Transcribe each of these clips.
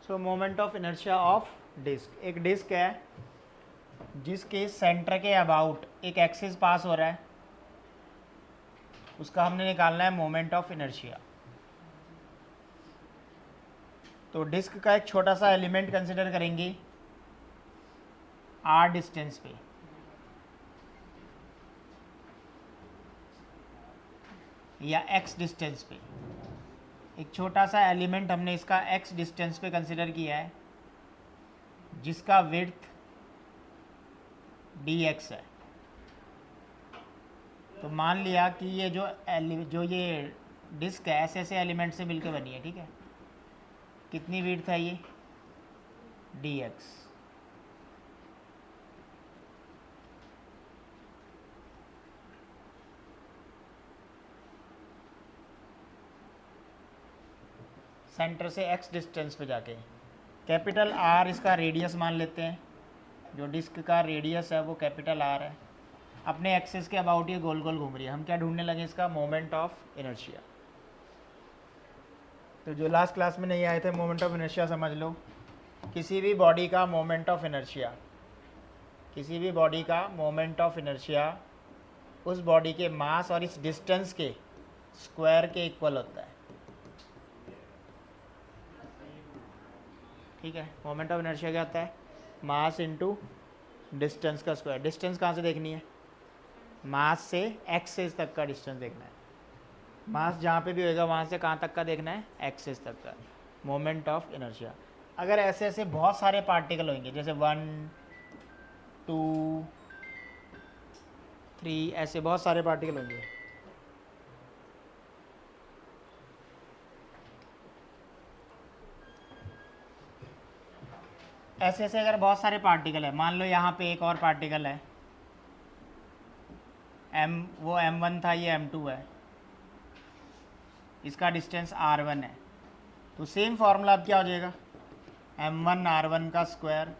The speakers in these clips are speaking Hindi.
So moment of inertia of disc, एक डिस्क है जिसके सेंटर के अबाउट एक एक्सिस पास हो रहा है, उसका हमने निकालना है मोमेंट ऑफ इनर्शिया। तो डिस्क का एक छोटा सा एलिमेंट कंसिडर करेंगे r डिस्टेंस पे, या x डिस्टेंस पे। एक छोटा सा एलिमेंट हमने इसका x डिस्टेंस पे कंसिडर किया है जिसका विड्थ dx है। तो मान लिया कि ये जो ये डिस्क है ऐसे ऐसे एलिमेंट से मिलकर बनी है, ठीक है। कितनी विड्थ है ये dx। सेंटर से x डिस्टेंस पे जाके कैपिटल R इसका रेडियस मान लेते हैं, जो डिस्क का रेडियस है वो कैपिटल R है। अपने एक्सिस के अबाउट ये गोल गोल घूम रही है। हम क्या ढूंढने लगे, इसका मोमेंट ऑफ इनर्शिया। तो जो लास्ट क्लास में नहीं आए थे, मोमेंट ऑफ इनर्शिया समझ लो। किसी भी बॉडी का मोमेंट ऑफ इनर्शिया, किसी भी बॉडी का मोमेंट ऑफ इनर्शिया उस बॉडी के मास और इस डिस्टेंस के स्क्वायर के इक्वल होता है, ठीक है। मोमेंट ऑफ इनर्शिया क्या होता है, मास इनटू डिस्टेंस का स्क्वायर। डिस्टेंस कहाँ से देखनी है, मास से एक्सिस तक का डिस्टेंस देखना है। मास जहाँ पे भी होएगा वहाँ से कहाँ तक का देखना है, एक्सिस तक का। Moment of inertia. अगर ऐसे ऐसे बहुत सारे पार्टिकल होंगे, जैसे 1 2 3 ऐसे बहुत सारे पार्टिकल होंगे, ऐसे ऐसे अगर बहुत सारे पार्टिकल है, मान लो यहाँ पे एक और पार्टिकल है वो m1 था, ये m2 है, इसका डिस्टेंस r1 है। तो सेम फार्मूला अब क्या हो जाएगा, m1 r1 का स्क्वायर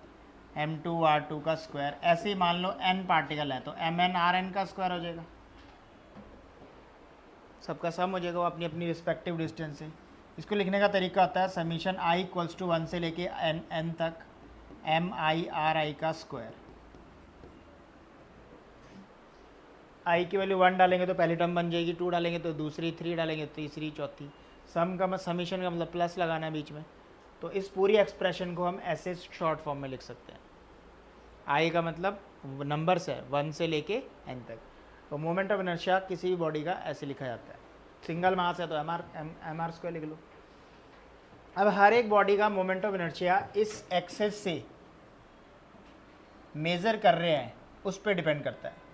m2 r2 का स्क्वायर। ऐसे ही मान लो n पार्टिकल है तो mn rn का स्क्वायर हो जाएगा, सबका सम हो जाएगा वो अपनी अपनी रिस्पेक्टिव डिस्टेंस से। इसको लिखने का तरीका होता है समीशन i इक्वल्स टू 1 से लेके n तक एम आई आर आई का स्क्वायर। आई की वैल्यू 1 डालेंगे तो पहली टर्म बन जाएगी, 2 डालेंगे तो दूसरी, 3 डालेंगे तो तीसरी, चौथी। समीशन का मतलब प्लस लगाना है बीच में। तो इस पूरी एक्सप्रेशन को हम ऐसे शॉर्ट फॉर्म में लिख सकते हैं। आई का मतलब नंबर्स है 1 से लेके n तक। तो मोमेंट ऑफ इनर्शिया किसी भी बॉडी का ऐसे लिखा जाता है। सिंगल मास है तो एम आर स्क्वायर लिख लो। अब हर एक बॉडी का मोमेंट ऑफ इनर्शिया इस एक्सेस से मेज़र कर रहे हैं उस पर डिपेंड करता है।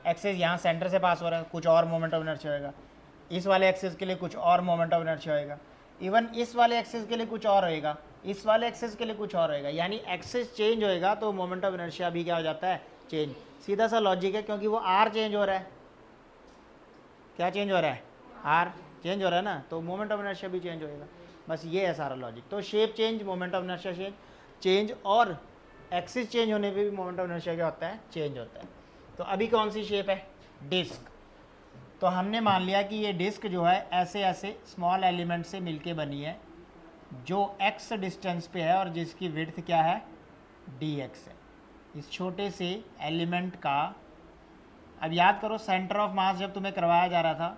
एक्सेस यहाँ सेंटर से पास हो रहा है, कुछ और मोमेंट ऑफ इनर्शिया होएगा। इस वाले एक्सेस के लिए कुछ और मोमेंट ऑफ इनर्शिया होएगा। इवन इस वाले एक्सेस के लिए कुछ और होएगा, इस वाले एक्सेस के लिए कुछ और होएगा। यानी एक्सेस चेंज होएगा तो मोमेंट ऑफ इनर्शिया भी क्या हो जाता है, चेंज। सीधा सा लॉजिक है, क्योंकि वो आर चेंज हो रहा है। क्या चेंज हो रहा है, आर चेंज हो रहा है ना, तो मोमेंट ऑफ इनर्शिया भी चेंज होएगा। बस ये है सारा लॉजिक। तो shape change, moment of inertia change, और एक्सिस चेंज होने पे भी मोमेंट ऑफ इनर्शिया क्या होता है, चेंज होता है। तो अभी कौन सी शेप है, डिस्क। तो हमने मान लिया कि ये डिस्क जो है ऐसे ऐसे स्मॉल एलिमेंट से मिलके बनी है, जो x डिस्टेंस पे है और जिसकी विड्थ क्या है, dx है। इस छोटे से एलिमेंट का, अब याद करो सेंटर ऑफ मास जब तुम्हें करवाया जा रहा था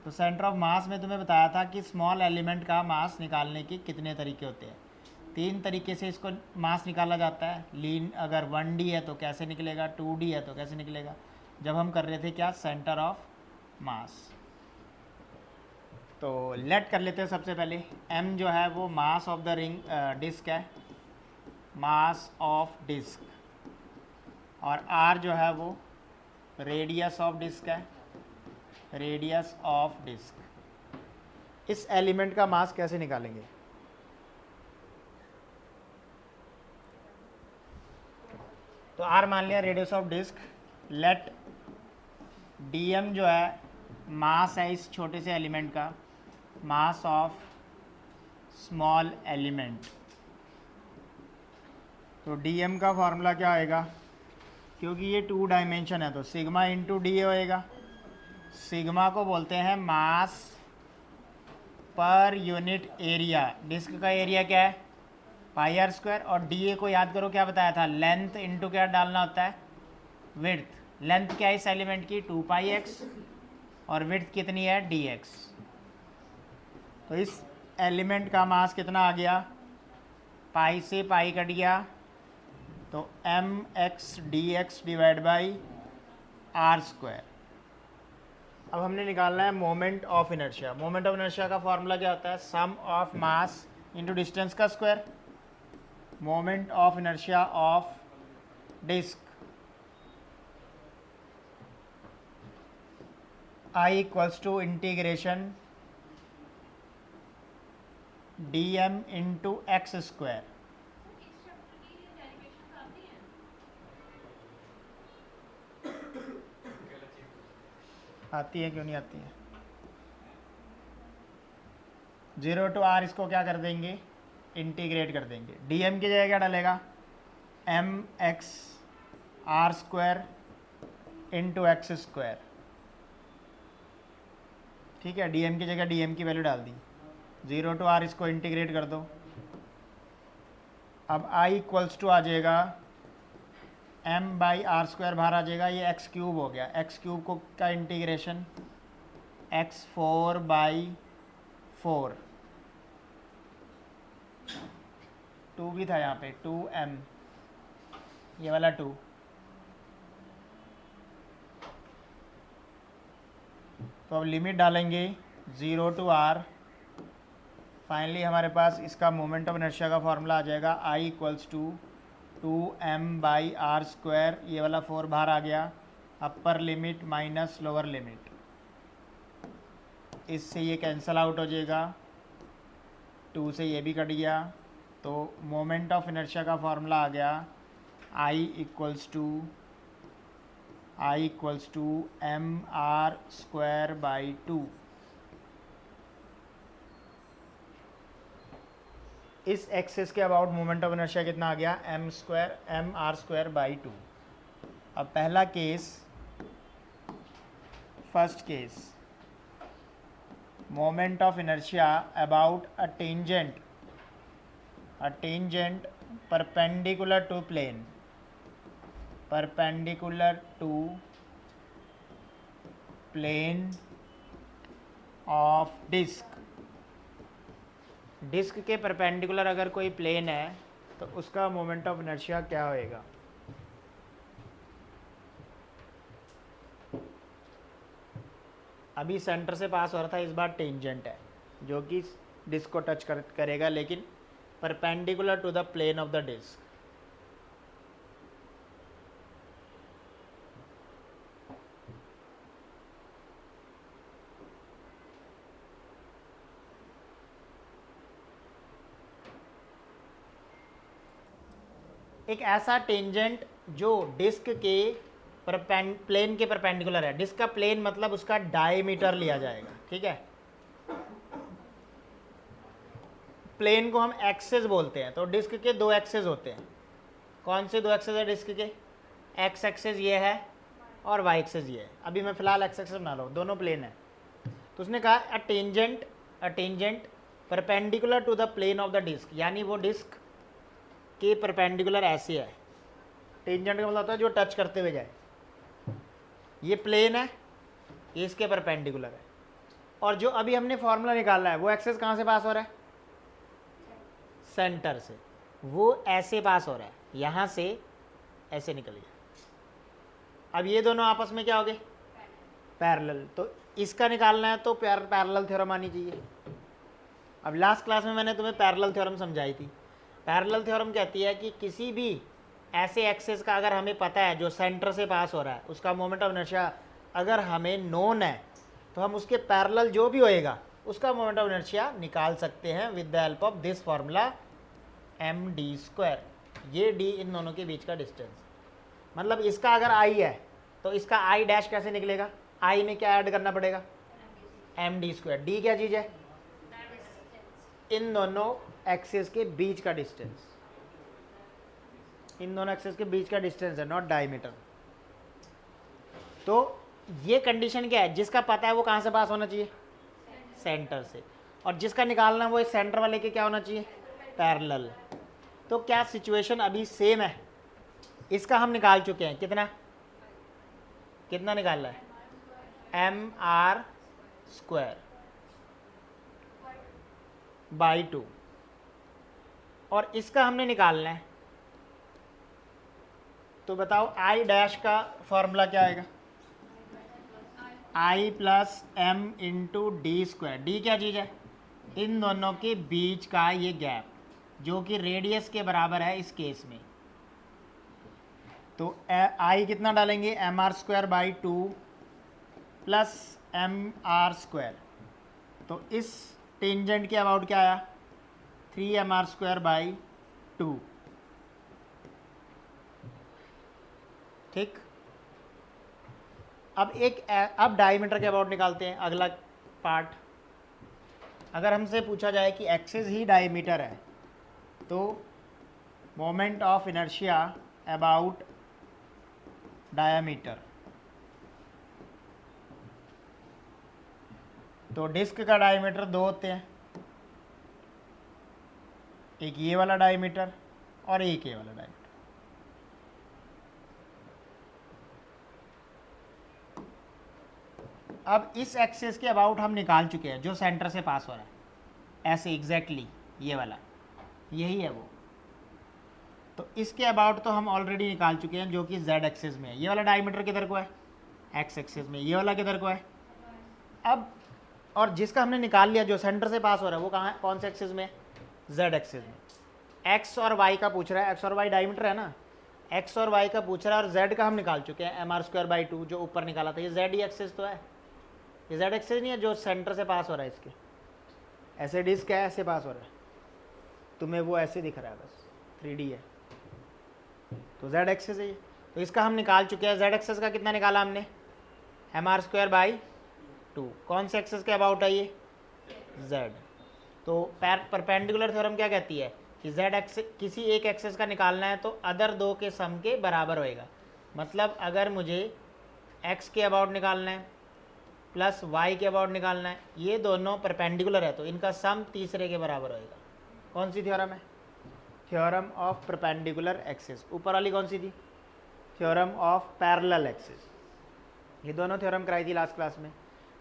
तो सेंटर ऑफ मास में तुम्हें बताया था कि स्मॉल एलिमेंट का मास निकालने के कितने तरीके होते हैं। 3 तरीके से इसको मास निकाला जाता है। लीन अगर 1D है तो कैसे निकलेगा, 2D है तो कैसे निकलेगा, जब हम कर रहे थे क्या, सेंटर ऑफ मास। तो लेट कर लेते हैं सबसे पहले। m जो है वो mass of the ring disc है, मास ऑफ डिस्क, और r जो है वो रेडियस ऑफ डिस्क है, रेडियस ऑफ डिस्क। इस एलिमेंट का मास कैसे निकालेंगे, तो r मान लिया radius of disc. Let dm जो है मास है इस छोटे से एलिमेंट का, मास ऑफ स्मॉल एलिमेंट। तो dm का फॉर्मूला क्या आएगा, क्योंकि ये 2 डायमेंशन है तो सिग्मा इंटू डी होएगा। सिग्मा को बोलते हैं मास पर यूनिट एरिया। डिस्क का एरिया क्या है, पाई आर स्क्वायर, और डी ए को याद करो क्या बताया था, लेंथ इंटू क्या डालना होता है, विड्थ। लेंथ क्या है इस एलिमेंट की, 2 पाई एक्स, और विड्थ कितनी है, डी एक्स। तो इस एलिमेंट का मास कितना आ गया, पाई से पाई कट गया, तो M X D X divide by R square. अब हमने निकालना है moment of inertia. Moment of inertia का फॉर्मूला क्या होता है, sum of mass into distance का square. Moment of inertia of disc I equals to integration D M into X square. आती है, क्यों नहीं आती है। 0 टू आर इसको क्या कर देंगे, इंटीग्रेट कर देंगे। डी एम की जगह क्या डलेगा, M X R square into X square. ठीक है, डी एम की जगह डी एम की वैल्यू डाल दी। 0 टू आर इसको इंटीग्रेट कर दो। अब आई इक्वल्स टू आ जाएगा एम बाई आर स्क्वायर, बाहर आ जाएगा, ये एक्स क्यूब हो गया। एक्स क्यूब को का इंटीग्रेशन एक्स 4 बाई 4, 2 भी था यहाँ पे, 2m, ये वाला 2। तो अब लिमिट डालेंगे 0 टू आर। फाइनली हमारे पास इसका मोमेंट ऑफ इनर्शिया का फॉर्मूला आ जाएगा, I equals to 2m by R square, ये वाला 4 बाहर आ गया, upper limit minus lower limit, इससे ये कैंसिल आउट हो जाएगा, 2 से ये भी कट गया। तो मोमेंट ऑफ इनर्शिया का फॉर्मूला आ गया, I equals to M R square by 2। इस एक्सिस के अबाउट मोमेंट ऑफ इनर्शिया कितना आ गया, एम आर स्क्वायर बाई 2। अब पहला case, first case, moment of inertia about a tangent perpendicular to plane, perpendicular to plane of disk। डिस्क के परपेंडिकुलर अगर कोई प्लेन है तो उसका मोमेंट ऑफ इनर्शिया क्या होएगा। अभी सेंटर से पास हो रहा था, इस बार टेंजेंट है जो कि डिस्क को टच करेगा, लेकिन perpendicular to the plane of the disc. एक ऐसा टेंजेंट जो डिस्क के प्लेन के परपेंडिकुलर है। डिस्क का प्लेन मतलब उसका डायमीटर लिया जाएगा, ठीक है। प्लेन को हम एक्सेस बोलते हैं। तो डिस्क के 2 एक्सेस होते हैं। कौन से 2 एक्सेस है डिस्क के, एक्स एक्सेस ये है और वाई एक्सेस ये है। अभी मैं फिलहाल एक्स एक्सेस बना रहा हूँ, दोनों प्लेन है। तो उसने कहा a tangent perpendicular to the plane of the disc, यानी वो डिस्क के परपेंडिकुलर ऐसे है। टेंजेंट का मतलब होता है जो टच करते हुए जाए। ये प्लेन है, ये इसके परपेंडिकुलर है, और जो अभी हमने फॉर्मूला निकाला है वो एक्सेस कहाँ से पास हो रहा है, सेंटर से। वो ऐसे पास हो रहा है, यहाँ से ऐसे निकल गया। अब ये दोनों आपस में क्या हो गए, पैरेलल। तो इसका निकालना है तो पैरेलल थ्योरम आनी चाहिए। अब लास्ट क्लास में मैंने तुम्हें पैरेलल थ्योरम समझाई थी। पैरेलल थ्योरम कहती है कि किसी भी ऐसे एक्सेस का अगर हमें पता है जो सेंटर से पास हो रहा है, उसका मोमेंट ऑफ इनर्शिया अगर हमें नोन है, तो हम उसके पैरेलल जो भी होएगा उसका मोमेंट ऑफ इनर्शिया निकाल सकते हैं with the help of this formula M D square. ये डी इन दोनों के बीच का डिस्टेंस, मतलब इसका अगर आई है तो इसका आई डैश कैसे निकलेगा, आई में क्या ऐड करना पड़ेगा, एम डी स्क्वायर। डी क्या चीज़ है, इन दोनों एक्सिस के बीच का डिस्टेंस, इन दोनों एक्सिस के बीच का डिस्टेंस है, नॉट डायमीटर। तो ये कंडीशन क्या है, जिसका पता है वो कहाँ से पास होना चाहिए, सेंटर से, और जिसका निकालना वो इस सेंटर वाले के क्या होना चाहिए, पैरेलल। तो क्या सिचुएशन अभी सेम है? इसका हम निकाल चुके हैं, कितना कितना निकालना है? mr² बाई 2, और इसका हमने निकालना है। तो बताओ आई डैश का फॉर्मूला क्या आएगा? I plus M into D square. D क्या चीज़ है? इन दोनों के बीच का ये गैप, जो कि रेडियस के बराबर है इस केस में। तो आई कितना डालेंगे? M R square by 2 plus M R square. तो इस टेंजेंट के अबाउट क्या आया? 3mr² by 2। ठीक। अब डायमीटर के अबाउट निकालते हैं, अगला पार्ट। अगर हमसे पूछा जाए कि एक्सिस ही डायमीटर है तो moment of inertia about diameter. तो डिस्क का डायमीटर 2 होते हैं, एक ये वाला डायमीटर और एक ये वाला डायमीटर। अब इस एक्सिस के अबाउट हम निकाल चुके हैं, जो सेंटर से पास हो रहा है, ऐसे एग्जैक्टली ये वाला, यही है वो। तो इसके अबाउट तो हम ऑलरेडी निकाल चुके हैं, जो कि z एक्सिस में है। ये वाला डायमीटर किधर को है? x एक्सिस में। ये वाला किधर को है? अब और जिसका हमने निकाल लिया, जो सेंटर से पास हो रहा है, वो कहाँ है? कौन से एक्सिस में? z एक्सिस में। x और y का पूछ रहा है, x और y डायमीटर है ना, x और y का पूछ रहा है, और z का हम निकाल चुके हैं mr² बाई 2, जो ऊपर निकाला था। ये z ही एक्सिस तो है, ये z एक्सिस नहीं है जो सेंटर से पास हो रहा है। इसके ऐसे डिस्क है, ऐसे पास हो रहा है, तुम्हें वो ऐसे दिख रहा है, बस 3D है, तो z एक्सिस है ये। तो इसका हम निकाल चुके हैं। z एक्सिस का कितना निकाला हमने? mr² by 2। कौन से एक्सिस के अबाउट है ये? z। तो परपेंडिकुलर थ्योरम क्या कहती है कि z एक्सिस, किसी एक एक्सिस का निकालना है तो अदर दो के सम के बराबर होएगा। मतलब अगर मुझे x के अबाउट निकालना है प्लस y के अबाउट निकालना है, ये दोनों परपेंडिकुलर है, तो इनका सम तीसरे के बराबर होएगा। कौन सी थ्योरम है? Theorem of perpendicular axis. ऊपर वाली कौन सी थी? Theorem of parallel axis. ये दोनों थ्योरम कराई थी लास्ट क्लास में।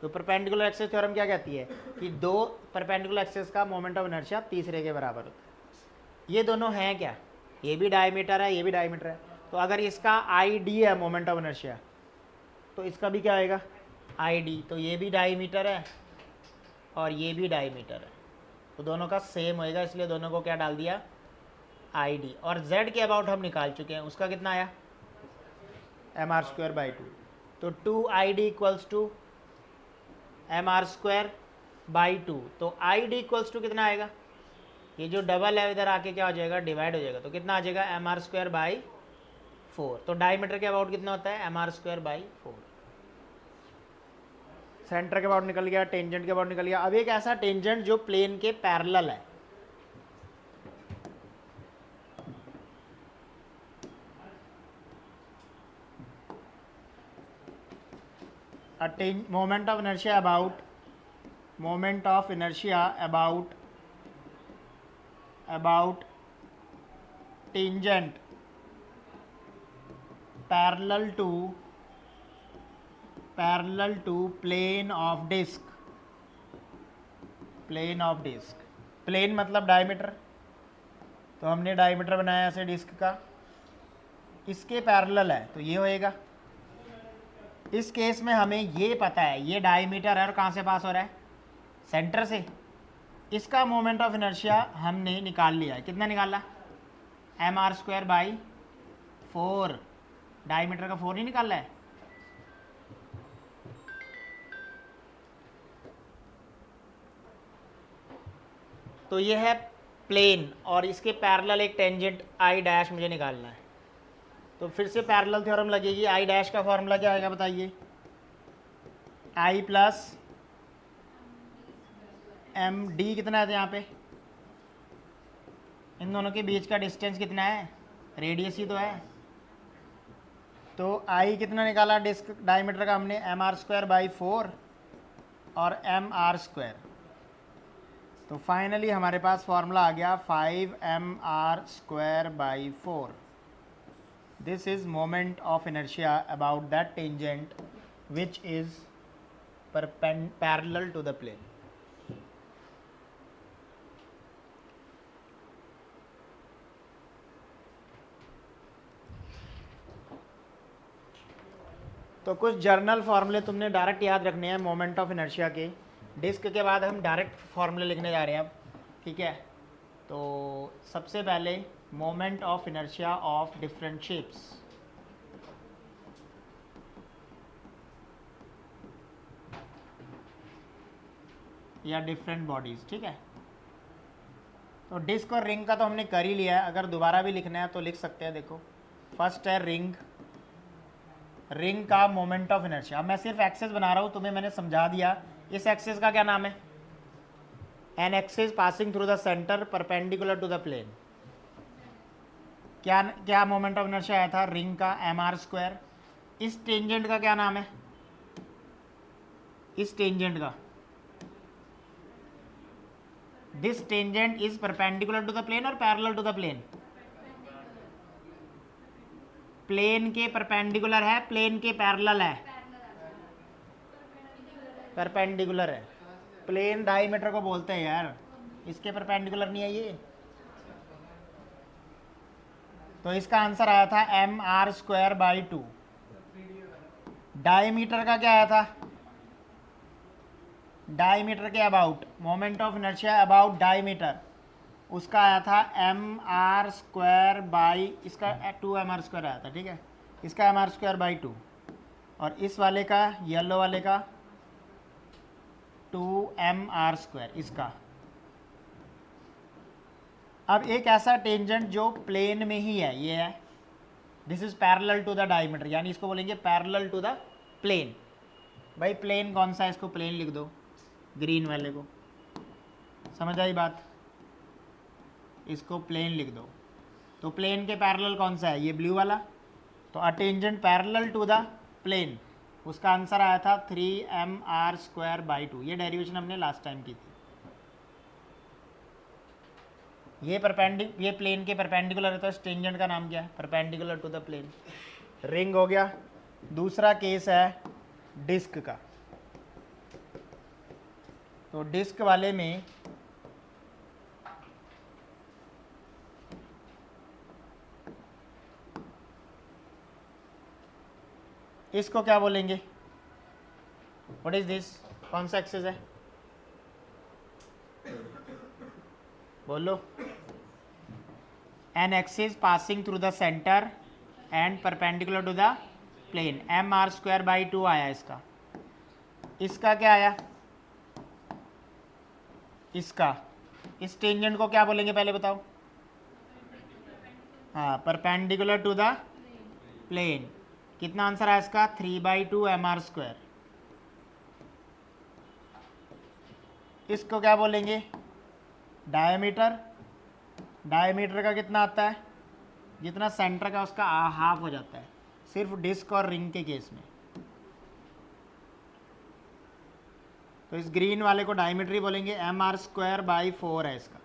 तो परपेंडिकुलर एक्सिस थ्योरम क्या कहती है कि दो परपेंडिकुलर एक्सिस का मोमेंट ऑफ इनर्शिया तीसरे के बराबर होता है। ये दोनों हैं क्या? ये भी डायमीटर है, ये भी डायमीटर है। तो अगर इसका आई डी है मोमेंट ऑफ इनर्शिया, तो इसका भी क्या आएगा? I D. तो ये भी डायमीटर है और ये भी डायमीटर है, तो दोनों का सेम होएगा, इसलिए दोनों को क्या डाल दिया? I D. और z के अबाउट हम निकाल चुके हैं, उसका कितना आया? mr² by 2। तो 2id equals to mr² by 2। तो id इक्वल्स टू कितना आएगा? ये जो डबल है इधर आके क्या हो जाएगा? डिवाइड हो जाएगा। तो कितना आ जाएगा? mr² by 4। तो डायमीटर के अबाउट कितना होता है? mr² by 4। सेंटर के अबाउट निकल गया, टेंजेंट के अबाउट निकल गया। अब एक ऐसा टेंजेंट जो प्लेन के पैरेलल है, moment of inertia about tangent parallel to plane of disc. Plane मतलब डायमीटर, तो हमने डायमीटर बनाया ऐसे डिस्क का, इसके पैरेलल है, तो ये होएगा। इस केस में हमें ये पता है ये डायमीटर है और कहाँ से पास हो रहा है? सेंटर से। इसका मोमेंट ऑफ इनर्शिया हमने निकाल लिया है। कितना निकाला? mr² by 4। डायमीटर का 4 नहीं निकाला है। तो ये है प्लेन और इसके पैरेलल एक टेंजेंट आई डैश मुझे निकालना है। तो फिर से पैरेलल थ्योरम लगेगी। आई डैश का फॉर्मूला क्या आएगा बताइए? आई प्लस एम डी। कितना है यहाँ पे? इन दोनों के बीच का डिस्टेंस कितना है? रेडियस ही तो है। तो आई कितना निकाला डिस्क डायमीटर का हमने? mr² बाई 4 और mr²। तो फाइनली हमारे पास फॉर्मूला आ गया 5mr²/4. This is moment of inertia about that tangent which is parallel to the plane. तो कुछ जर्नल फार्मूले तुमने डायरेक्ट याद रखने हैं मोमेंट ऑफ इनर्शिया के. डिस्क के बाद हम डायरेक्ट फार्मूले लिखने जा रहे हैं अब. ठीक है, तो सबसे पहले moment of inertia of different shapes. या डिफरेंट बॉडीज. ठीक है, तो डिस्क और रिंग का तो हमने कर ही लिया है. अगर दोबारा भी लिखना है तो लिख सकते हैं. देखो, फर्स्ट है रिंग. रिंग का मोमेंट ऑफ इनर्शिया. अब मैं सिर्फ एक्सेस बना रहा हूँ, तुम्हें मैंने समझा दिया. इस एक्सेस का क्या नाम है? An axis passing through the centre perpendicular to the plane. क्या क्या मोमेंट ऑफ इनर्शिया आया था रिंग का? mr². इस टेंजेंट का क्या नाम है? इस टेंजेंट का, this tangent is perpendicular to the plane और parallel to the plane? Plane के परपेंडिकुलर है, प्लेन के पैरेलल है? परपेंडिकुलर है. प्लेन डायमीटर को बोलते हैं यार, इसके परपेंडिकुलर नहीं है ये. तो इसका आंसर आया था mr²/2. डायमीटर का क्या आया था? डायमीटर के about, moment of inertia about diameter, उसका आया था mr², इसका 2mr² आया था. ठीक है, इसका mr²/2. और इस वाले का, येलो वाले का 2mr². इसका अब एक ऐसा टेंजेंट जो प्लेन में ही है, ये है, this is parallel to the diameter, यानी इसको बोलेंगे पैरेलल टू द प्लेन. भाई प्लेन कौन सा है? इसको प्लेन लिख दो, ग्रीन वाले को. समझ आई बात? इसको प्लेन लिख दो. तो प्लेन के पैरेलल कौन सा है? ये ब्लू वाला. तो a tangent parallel to the plane, उसका आंसर आया था 3mr²/2. ये डेरिवेशन हमने लास्ट टाइम की थी. ये प्लेन के परपेंडिकुलर है, तो इस टेंजेंट का नाम क्या है? Perpendicular to the plane. Ring हो गया. दूसरा केस है डिस्क का. तो डिस्क वाले में इसको क्या बोलेंगे? What is this? कौन सा एक्सिस है? बोलो. An axis passing through the centre and perpendicular to the plane. mr²/2 आया इसका. इसका क्या आया? इसका, इस टेंजेंट को क्या बोलेंगे पहले बताओ? हाँ, परपेंडिकुलर टू द प्लेन. कितना आंसर आया इसका? 3/2 mr². इसको क्या बोलेंगे? डायमीटर. डायमीटर का कितना आता है? जितना सेंटर का उसका हाफ हो जाता है, सिर्फ डिस्क और रिंग के केस में. तो इस ग्रीन वाले को डायमीटर ही बोलेंगे. mr²/4 है इसका.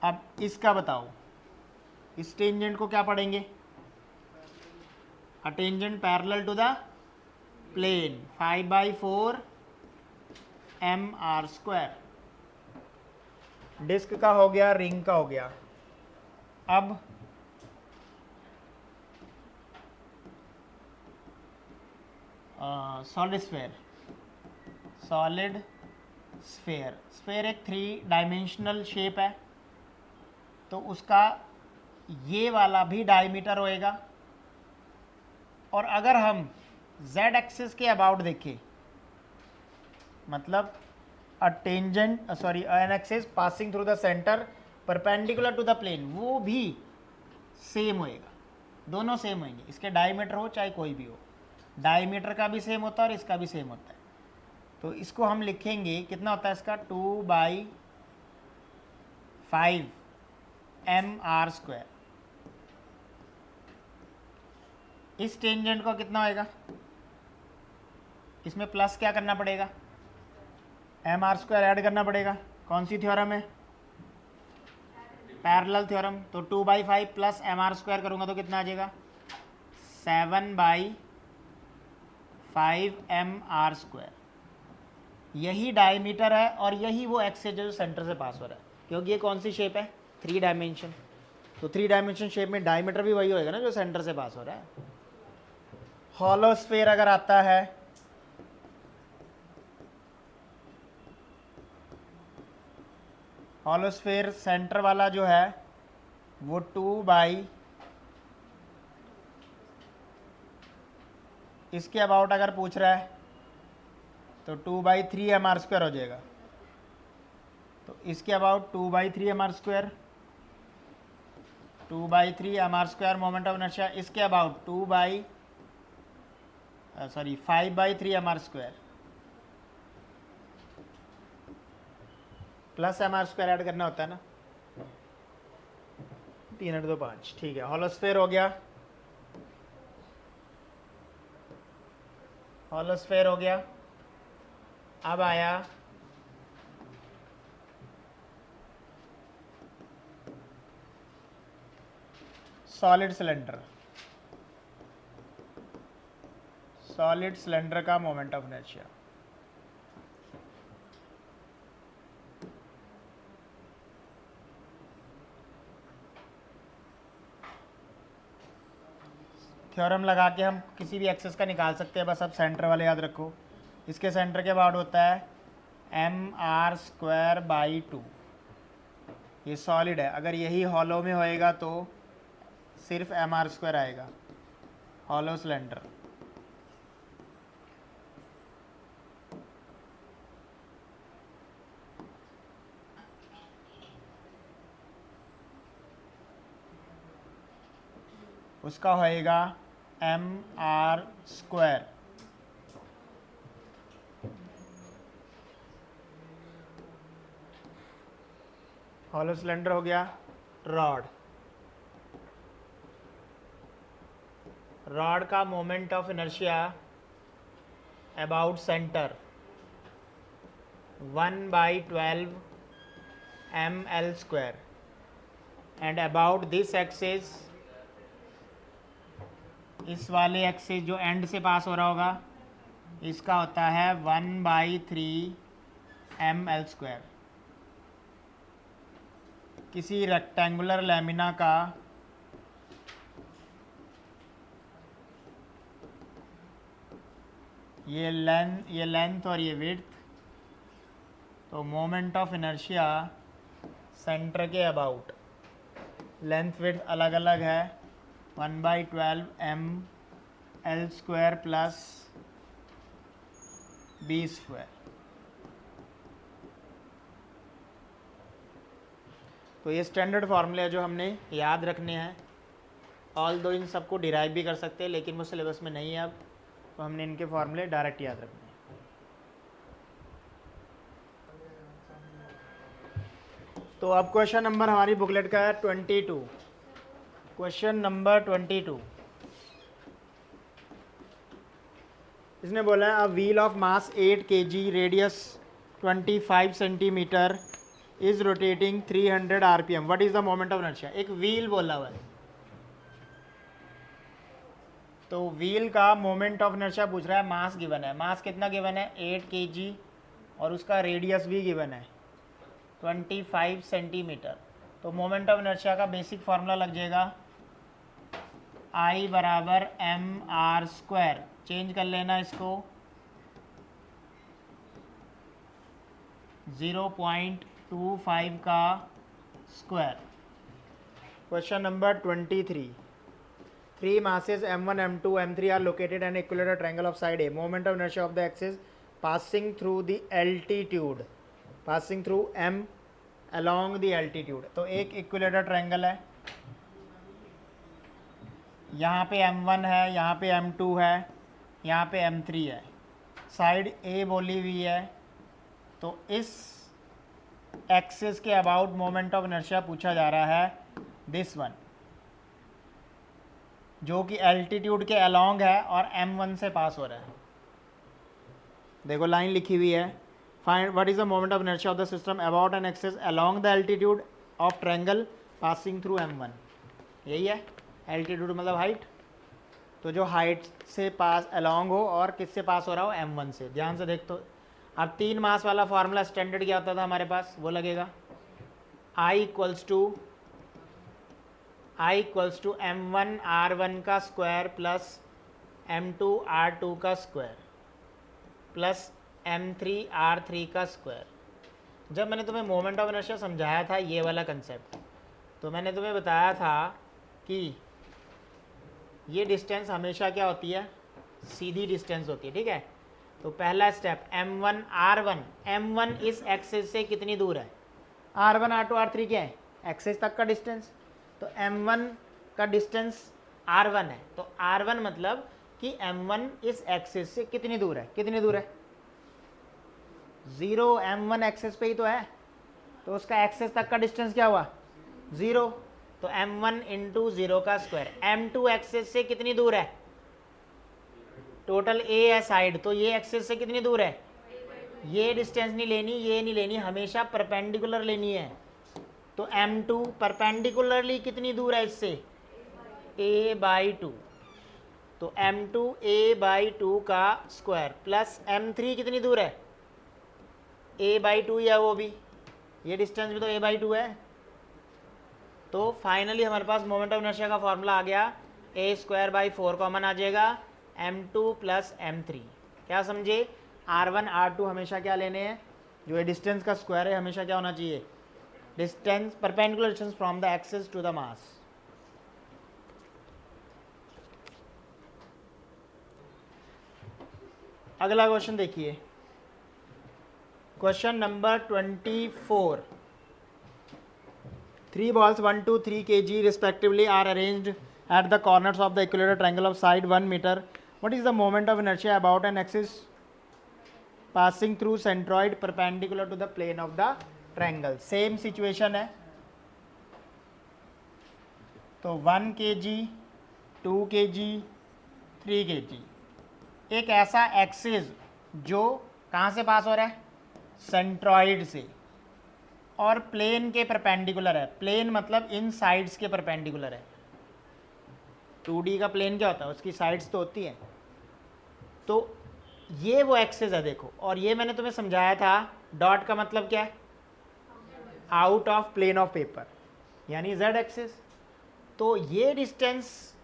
अब इसका बताओ, इस टेंजेंट को क्या पढ़ेंगे? A tangent parallel to the plane, 5/4 mr². Disc का हो गया, रिंग का हो गया. अब solid sphere. Solid sphere. Sphere एक 3 डायमेंशनल शेप है, तो उसका ये वाला भी डायमीटर होएगा. और अगर हम z एक्सिस के अबाउट देखें, मतलब a tangent an axis passing through the centre perpendicular to the plane, वो भी सेम होएगा. दोनों सेम होंगे, इसके डायमीटर हो चाहे कोई भी हो. डायमीटर का भी सेम होता है और इसका भी सेम होता है. तो इसको हम लिखेंगे, कितना होता है इसका? 2/5 mr². इस टेंजेंट को कितना होएगा? इसमें प्लस क्या करना पड़ेगा? mr² ऐड करना पड़ेगा. कौन सी थ्योरम है? Parallel theorem. तो 2/5 प्लस mr² करूँगा तो कितना आ जाएगा? 7/5 mr²। यही डायमीटर है और यही वो एक्स है जो सेंटर से पास हो रहा है, क्योंकि ये कौन सी शेप है? 3 डायमेंशन। तो 3 डायमेंशन शेप में डायमीटर भी वही होएगा ना जो सेंटर से पास हो रहा है। हॉलो स्फीयर अगर आता है, हॉलो स्फीयर सेंटर वाला जो है वो 2 इसके अबाउट अगर पूछ रहा है तो 2/3 mr² हो जाएगा। तो इसके about 2/3 mr², 2/3 mr² moment of inertia. इसके about 5/3 mr² plus mr² add करना होता है ना। 3 8 2 5, ठीक है। हॉलोस्फीयर हो गया, हॉलोस्फीयर हो गया। अब आया सॉलिड सिलेंडर। सॉलिड सिलेंडर का मोमेंट ऑफ इनर्शिया। थ्योरम लगा के हम किसी भी एक्सेस का निकाल सकते हैं, बस अब सेंटर वाले याद रखो। इसके सेंटर के अबाउट होता है mr²/2। ये सॉलिड है, अगर यही हॉलो में होएगा तो सिर्फ mr² आएगा, हॉलो सिलेंडर। उसका होएगा mr²। हॉलो सिलेंडर हो गया। रॉड, रॉड का moment of inertia about centre 1/12 ml² and about this axis, इस वाले एक्सिस जो एंड से पास हो रहा होगा, इसका होता है 1/3 ml²। किसी रेक्टेंगुलर लैमिना का ये लेंथ और ये विड्थ, तो मोमेंट ऑफ इनर्शिया सेंटर के अबाउट, लेंथ विड्थ अलग अलग है, 1/12 ml² प्लस b²। तो ये स्टैंडर्ड फार्मूले जो हमने याद रखने हैं। ऑल दो इन सबको डिराइव भी कर सकते हैं, लेकिन वो सिलेबस में नहीं है अब, तो हमने इनके फार्मूले डायरेक्ट याद रखने हैं। तो अब क्वेश्चन नंबर हमारी बुकलेट का है 22। क्वेश्चन नंबर 22, इसने बोला है a wheel of mass 8 kg, radius 25 centimetre is rotating 300 rpm, what is the moment of inertia. एक व्हील बोला हुआ है, तो व्हील का मोमेंट ऑफ इनर्शिया पूछ रहा है। मास गिवन है, मास कितना गिवन है? 8 kg, और उसका रेडियस भी गिवन है 25 सेंटीमीटर। तो मोमेंट ऑफ इनर्शिया का बेसिक फार्मूला लग जाएगा I बराबर mr²। चेंज कर लेना इसको, 0.25 का square. Question number 23, 3 masses m1 m2 m3 are located in equilateral triangle of side A, moment of inertia of the axis passing through the altitude, passing through m along the altitude। तो एक इक्विलेटरल ट्रायंगल है, यहाँ पे m1 है, यहाँ पे m2 है, यहाँ पे m3 है, साइड A बोली हुई है। तो इस एक्सिस के अबाउट मोमेंट ऑफ इनर्शिया पूछा जा रहा है, दिस वन, जो कि एल्टीट्यूड के अलोंग है और m1 से पास हो रहा है। देखो लाइन लिखी हुई है, find what is the moment of inertia of the system about an axis along the altitude of triangle passing through m1। यही है एल्टीट्यूड मतलब हाइट, तो जो हाइट से पास अलोंग हो और किससे पास हो रहा हो m1 से। ध्यान से देख, तो अब 3 मास वाला फॉर्मूला स्टैंडर्ड क्या होता था हमारे पास, वो लगेगा I equals to m1 r1 का स्क्वायर प्लस m2 r2 का स्क्वायर प्लस m3 r3 का स्क्वायर। जब मैंने तुम्हें मोमेंट ऑफ इनर्शिया समझाया था ये वाला कंसेप्ट, तो मैंने तुम्हें बताया था कि ये डिस्टेंस हमेशा क्या होती है, सीधी डिस्टेंस होती है, ठीक है। तो पहला स्टेप m1 r1, m1 इस एक्सिस से कितनी दूर है, r1 r2 r3 क्या है, एक्सिस तक का डिस्टेंस। तो m1 का डिस्टेंस r1 है, तो r1 मतलब कि m1 इस एक्सिस से कितनी दूर है, कितनी दूर है 0, m1 एक्सिस पे ही तो है, तो उसका एक्सिस तक का डिस्टेंस क्या हुआ 0। तो m1 इंटू 0 का स्क्वायर। m2 एक्सिस से कितनी दूर है, टोटल a है साइड, तो ये एक्सिस से कितनी दूर है, ये डिस्टेंस नहीं लेनी, ये नहीं लेनी, हमेशा परपेंडिकुलर लेनी है। तो m2 परपेंडिकुलरली कितनी दूर है इससे, a/2। तो m2 a/2 का स्क्वायर प्लस m3 कितनी दूर है, a/2 या वो भी, ये डिस्टेंस भी तो a/2 है। तो फाइनली हमारे पास मोमेंट ऑफ इनर्शिया का फॉर्मूला आ गया, a²/4 कॉमन आ जाएगा, m2 प्लस m3। क्या समझे, r1 r2 हमेशा क्या लेने हैं, जो ये डिस्टेंस का स्क्वायर है हमेशा क्या होना चाहिए, distance perpendicular distance from the axis to the mass. अगला क्वेश्चन देखिए, question number 24। 3 balls 1 to 3 kg respectively are arranged at the corners of the equilateral triangle of side 1 meter. What is the moment of inertia about an axis passing through centroid perpendicular to the plane of the triangle? Same situation है, तो 1 kg 2 kg 3 kg एक ऐसा एक्सिस जो कहाँ से पास हो रहा है, सेंट्रॉइड से, और प्लेन के परपेंडिकुलर है। प्लेन मतलब इन साइड्स के परपेंडिकुलर है। 2D का प्लेन क्या होता है, उसकी साइड्स तो होती हैं। तो ये वो एक्सिस है देखो, और ये मैंने तुम्हें समझाया था, डॉट का मतलब क्या है, out of plane of paper, यानी z एक्सिस। तो ये डिस्टेंस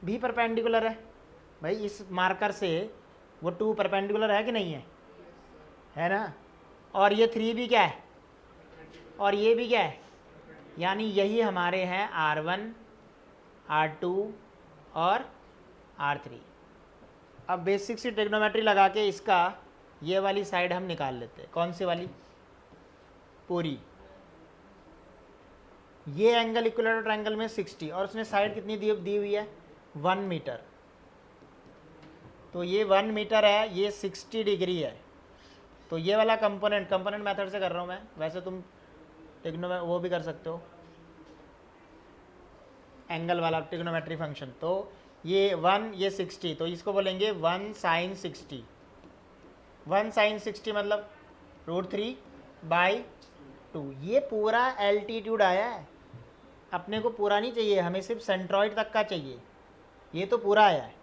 भी परपेंडिकुलर है भाई, इस मार्कर से वो 2 परपेंडिकुलर है कि नहीं है ना। और ये 3 भी क्या है, और ये भी क्या है, यानी यही हमारे हैं r1 r2 और r3। अब बेसिक सी ट्रिग्नोमेट्री लगा के इसका ये वाली साइड हम निकाल लेते हैं। कौन सी वाली, पूरी। ये एंगल इक्विलेटरल ट्रायंगल में 60 और उसने साइड कितनी दी हुई है 1 मीटर। तो ये 1 मीटर है, ये 60 डिग्री है। तो ये वाला कंपोनेंट मेथड से कर रहा हूँ मैं, वैसे तुम वो भी कर सकते हो, एंगल वाला ट्रिग्नोमेट्री फंक्शन। तो ये 1 ये 60, तो इसको बोलेंगे 1 sin 60। 1 sin 60 मतलब √3/2। ये पूरा एल्टीट्यूड आया है, अपने को पूरा नहीं चाहिए, हमें सिर्फ सेंट्रॉइड तक का चाहिए। ये तो पूरा आया है,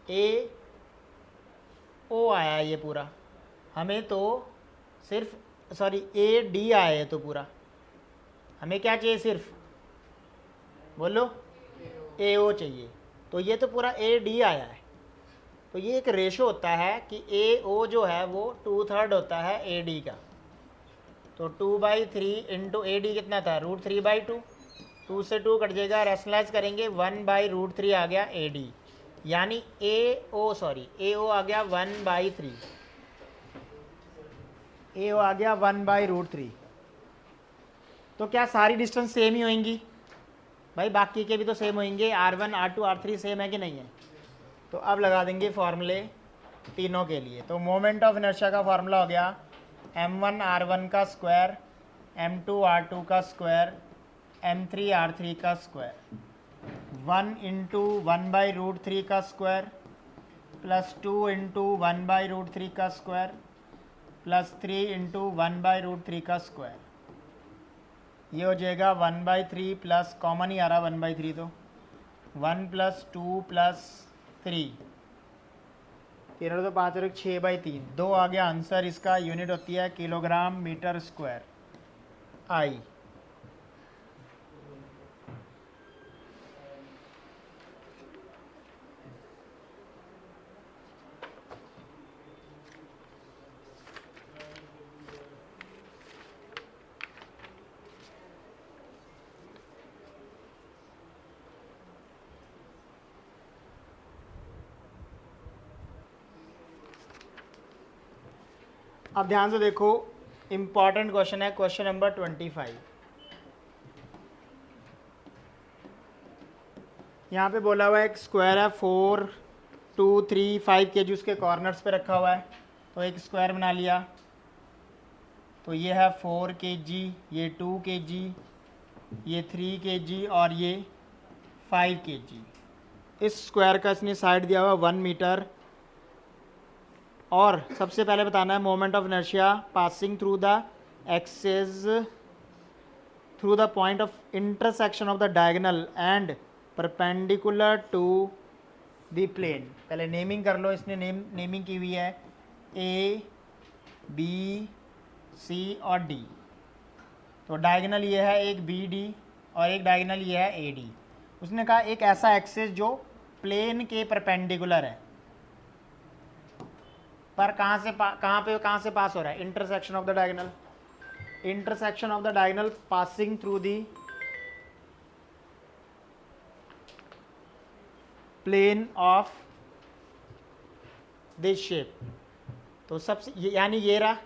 AO आया है ये पूरा, हमें तो सिर्फ AD आया है तो पूरा, हमें क्या चाहिए, सिर्फ बोलो AO चाहिए। तो ये तो पूरा AD आया है। तो ये एक रेशो होता है कि AO जो है वो 2/3 होता है AD का। तो 2/3 इंटू AD कितना था, √3/2। 2 से 2 कट जाएगा, रैशनलाइज करेंगे 1/√3 आ गया AD, यानी AO आ गया 1/3, AO आ गया 1/√3। तो क्या सारी डिस्टेंस सेम ही होंगी भाई, बाकी के भी तो सेम होंगे, r1 r2 r3 सेम है कि नहीं है। तो अब लगा देंगे फॉर्मूले तीनों के लिए। तो मोमेंट ऑफ इनर्शिया का फार्मूला हो गया m1 r1 का स्क्वायर, m2 r2 का स्क्वायर, m3 r3 का स्क्वायर, 1 इंटू 1/√3 का स्क्वायर प्लस 2 इंटू 1/√3 का स्क्वायर +3 इंटू 1/√3 का स्क्वायर, ये हो जाएगा 1/3 प्लस कॉमन ही आ रहा 1/3, तो 1 + 2 + 3, 13 तो 5 और 6/3, 2 आ गया आंसर। इसका यूनिट होती है किलोग्राम मीटर स्क्वायर आई। अब ध्यान से देखो, इंपॉर्टेंट क्वेश्चन है, क्वेश्चन नंबर 25। यहाँ पे बोला हुआ है एक स्क्वायर है 4, 2, 3, 5 kg उसके कॉर्नर्स पे रखा हुआ है, तो एक स्क्वायर बना लिया। तो ये है 4 kg, ये 2 kg, ये 3 kg और ये 5 kg। इस स्क्वायर का इसने साइड दिया हुआ 1 मीटर। और सबसे पहले बताना है moment of inertia passing through the axis through the point of intersection of the diagonal and perpendicular to the plane. पहले नेमिंग कर लो, इसने नेमिंग की हुई है ए, बी, सी और डी। तो डायगोनल ये है एक बी डी और एक डायगोनल ये है ए डी। उसने कहा एक ऐसा एक्सेस जो प्लेन के परपेंडिकुलर है, पर कहाँ से पास हो रहा है, intersection of the diagonal, intersection of the diagonal passing through the plane of this shape. तो सबसे यानी ये रहा,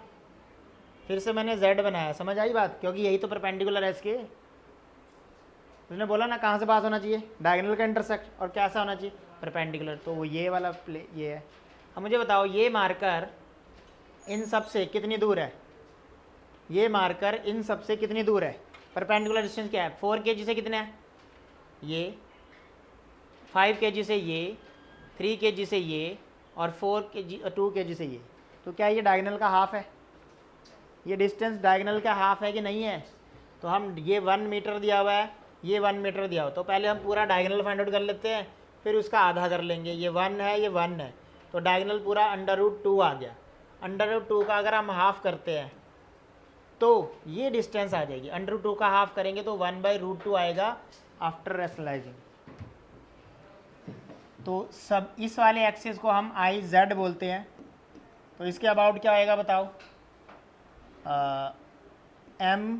फिर से मैंने z बनाया, समझ आई बात, क्योंकि यही तो परपेंडिकुलर है इसके। उसने बोला ना कहाँ से पास होना चाहिए, डायगोनल का इंटरसेक्ट, और कैसा होना चाहिए, परपेंडिकुलर, तो वो ये वाला ये है। अब मुझे बताओ ये मार्कर इन सब से कितनी दूर है, ये मार्कर इन सब से कितनी दूर है, परपेंडिकुलर डिस्टेंस क्या है, 4 kg से कितने है ये, 5 kg से ये, 3 kg से ये और 2 kg से ये। तो क्या ये डायगोनल का हाफ है, ये डिस्टेंस डायगोनल का हाफ है कि नहीं है। तो हम ये 1 मीटर दिया हुआ है, ये 1 मीटर दिया हुआ, तो पहले हम पूरा डायगोनल फाइंड आउट कर लेते हैं, फिर उसका आधा कर लेंगे। ये 1 है, ये 1 है, तो डायगोनल पूरा √2 आ गया। √2 का अगर हम हाफ करते हैं तो ये डिस्टेंस आ जाएगी, √2 का हाफ करेंगे तो 1/√2 आएगा आफ्टर रैशनलाइजिंग। तो सब इस वाले एक्सिस को हम IZ बोलते हैं। तो इसके अबाउट क्या आएगा बताओ, m,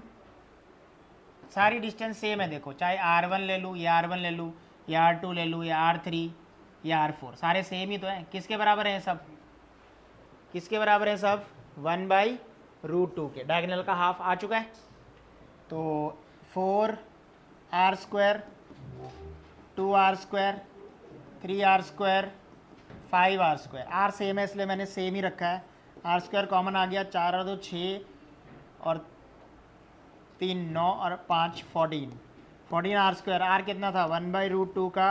सारी डिस्टेंस सेम है, देखो चाहे r1 ले लूँ या r1 ले लूँ या r2 ले लूँ या r3 या r4, सारे सेम ही तो हैं। किसके बराबर हैं सब, किसके बराबर है सब, 1/√2 के, डायगोनल का हाफ आ चुका है। तो 4r², 2r², 3r², 5r², r same है इसलिए मैंने सेम ही रखा है। r² कॉमन आ गया, 4 और 2 6 और 3 9 और 5 14 r², r कितना था 1/√2 का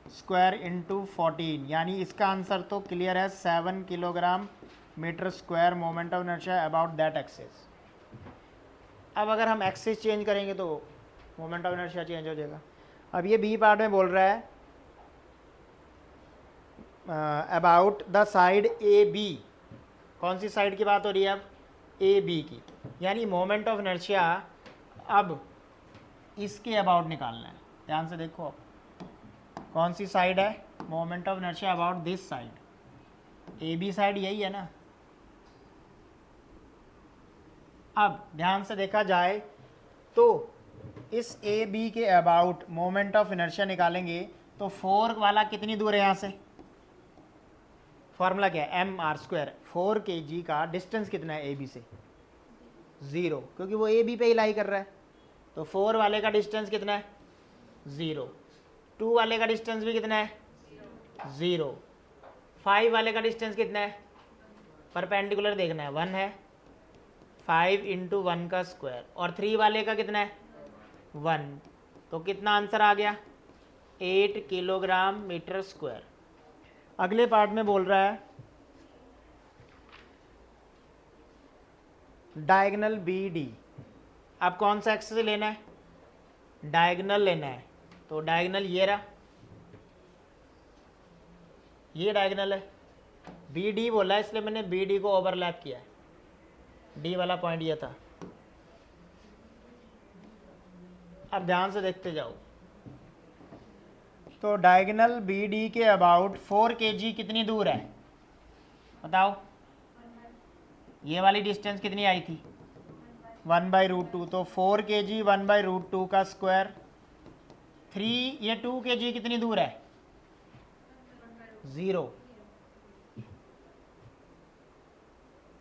स्क्वायर इंटू 14, यानी इसका आंसर तो क्लियर है 7 kilogram metre square moment of inertia about that axis. अब अगर हम एक्सिस चेंज करेंगे तो मोमेंट ऑफ इनर्शिया चेंज हो जाएगा। अब ये बी पार्ट में बोल रहा है about the side A B, कौन सी साइड की बात हो रही है अब, ए बी की, यानी मोमेंट ऑफ इनर्शिया अब इसके अबाउट निकालना है। ध्यान से देखो कौन सी साइड है, moment of inertia about this side, A B side यही है ना। अब ध्यान से देखा जाए तो इस ए बी के अबाउट मोमेंट ऑफ इनर्शिया निकालेंगे तो 4 वाला कितनी दूर है यहाँ से, फॉर्मूला क्या है, mr², 4 kg का डिस्टेंस कितना है ए बी से, 0, क्योंकि वो ए बी पे ही लाई कर रहा है। तो 4 वाले का डिस्टेंस कितना है, 0, 2 वाले का डिस्टेंस भी कितना है, 0, 5 वाले का डिस्टेंस कितना है, परपेंडिकुलर देखना है, 1 है, 5 इंटू 1 का स्क्वायर, और 3 वाले का कितना है, 1, तो कितना आंसर आ गया, 8 किलोग्राम मीटर स्क्वायर। अगले पार्ट में बोल रहा है डायगनल बी डी। अब कौन सा एक्सेस लेना है? डायगनल लेना है। तो डायगनल ये रहा, ये डायगनल है। बी डी बोला है इसलिए मैंने बी डी को ओवरलैप किया है। डी वाला पॉइंट ये था। अब ध्यान से देखते जाओ। तो डायगनल बी डी के अबाउट 4 kg कितनी दूर है बताओ? ये वाली डिस्टेंस कितनी आई थी? 1/√2। तो 4 kg 1/√2 का स्क्वायर 3। ये 2 kg कितनी दूर है? 0।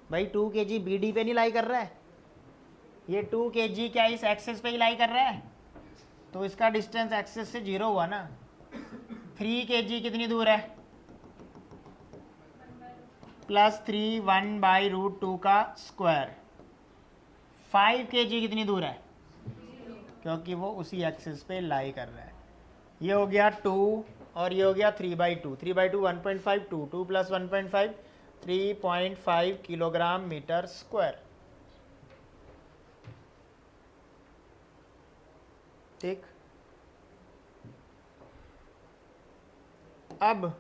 भाई 2 kg बी डी पे नहीं लाई कर रहा है, ये 2 kg क्या इस एक्सेस पे ही लाई कर रहा है? तो इसका डिस्टेंस एक्सेस से 0 हुआ ना। 3 kg कितनी दूर है? +3 1/√2 का स्क्वायर। 5 kg कितनी दूर है? क्योंकि वो उसी एक्सिस पे लाई कर रहा है। ये हो गया 2 और ये हो गया 3/2। 3/2 1.5, 2 2 + 1.5 3.5 किलोग्राम मीटर स्क्वायर। ठीक। अब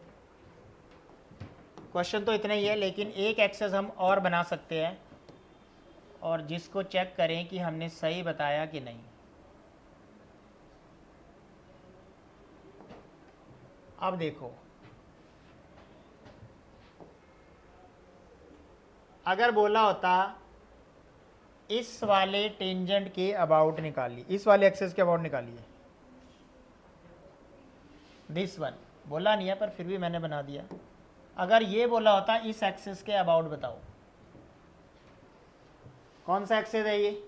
क्वेश्चन तो इतना ही है, लेकिन एक एक्सेस हम और बना सकते हैं और जिसको चेक करें कि हमने सही बताया कि नहीं। अब देखो, अगर बोला होता इस वाले टेंजेंट के अबाउट निकालिए, इस वाले एक्सेस के अबाउट निकालिए, दिस वन बोला नहीं है पर फिर भी मैंने बना दिया। अगर ये बोला होता इस एक्सेस के अबाउट बताओ, कौन सा एक्सेस है ये?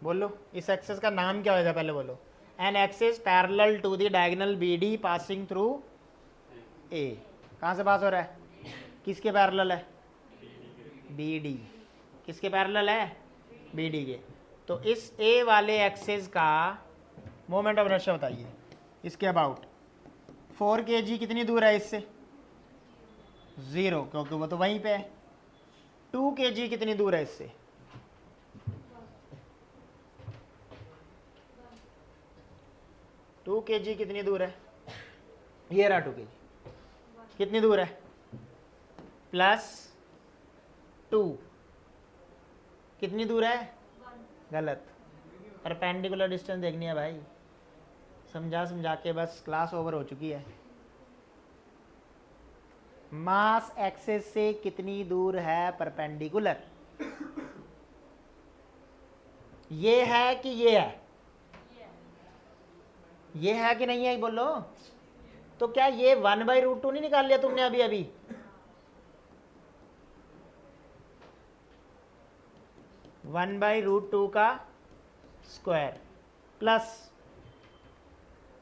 बोलो, इस एक्सेस का नाम क्या होगा पहले बोलो। An axis parallel to the diagonal B D passing through A. कहाँ से पास हो रहा है? किसके पैरेलल है? B D. किसके पैरेलल है? बी डी के। तो इस ए वाले एक्सेस का मोमेंट ऑफ इनर्शिया बताइए इसके अबाउट। 4 kg कितनी दूर है इससे? 0, क्योंकि वो तो वहीं पे है। 2 kg कितनी दूर है इससे? 2 kg कितनी दूर है? ये रहा 2 kg। कितनी दूर है? +2। कितनी दूर है? गलत। परपेंडिकुलर डिस्टेंस देखनी है भाई। समझा के बस क्लास ओवर हो चुकी है। मास एक्सेस से कितनी दूर है परपेंडिकुलर? ये है कि ये है? ये है कि नहीं है बोलो। तो क्या ये 1/√2 नहीं निकाल लिया तुमने अभी अभी? वन बाई √2 का स्क्वायर प्लस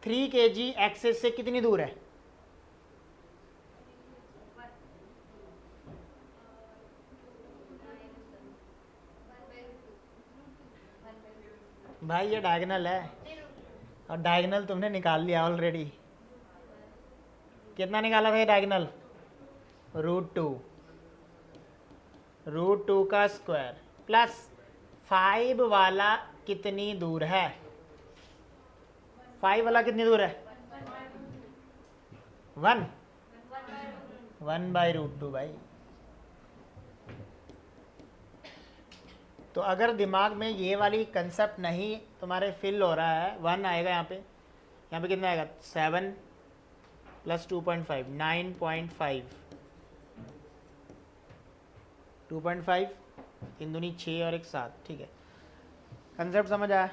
3 kg एक्सेस से कितनी दूर है? भाई ये डायगोनल है और डायगोनल तुमने निकाल लिया ऑलरेडी। कितना निकाला था ये डायगोनल? √2 का स्क्वायर प्लस 5 वाला कितनी दूर है? 5 वाला कितनी दूर है? 1/√2 भाई। तो अगर दिमाग में ये वाली कंसेप्ट नहीं तुम्हारे फिल हो रहा है, 1 आएगा यहाँ पे कितना आएगा? 7 + 2.5 9.5 2.5 3 दूनी 6 और 1 7। ठीक है, कंसेप्ट समझ आया?